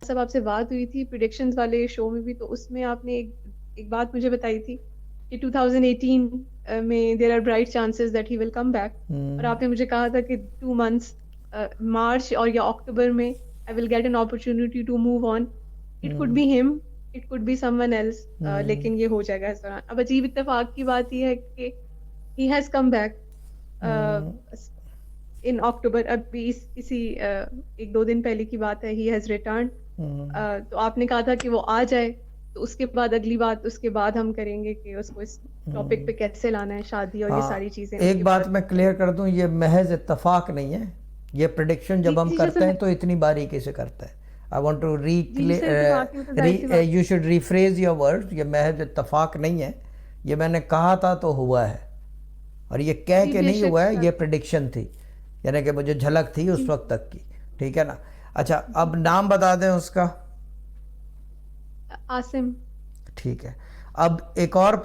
सब आपसे बात हुई थी प्रिडिक्शंस वाले शो में भी, तो उसमें आपने एक बात मुझे बताई थी कि 2018 में there are bright chances that he will come back. और आपने मुझे कहा था कि 2 मंथ्स, मार्च और या अक्टूबर में, I will get an opportunity to move on. It could be him, it could be someone else, लेकिन ये हो जाएगा इस दौरान। अब अजीब इत्तेफाक की बात यह है कि he has come back in अक्टूबर। अभी इसी 1-2 दिन पहले की बात है, ही हैज रिटर्न। तो आपने कहा था कि वो आ जाए, तो उसके बाद अगली बात उसके बाद हम करेंगे कि उसको इस टॉपिक पे कैसे लाना है, शादी और ये सारी हाँ, चीजें एक उसके बात बाद मैं क्लियर करेंगे। कर दूं, ये महज इत्तेफाक नहीं है। ये प्रिडिक्शन जी जब हम जी, जैसे करते हैं तो इतनी बारीकी से करते हैं। आई वॉन्ट टू जी जी सर, इत्तेफाक नहीं मतलब जाहिर सी बात। You should rephrase your word. ये महज इत्तेफाक नहीं है, ये मैंने कहा था तो हुआ है। और ये कह जी के नहीं बेशक हुआ है, सर। ये प्रिडिक्शन थी, यानी कि मुझे झलक थी उस जी वक्त तक की। ठीक है ना? अच्छा, जी। अब नाम बता दें उसका। आसिम। ठीक है। अब एक और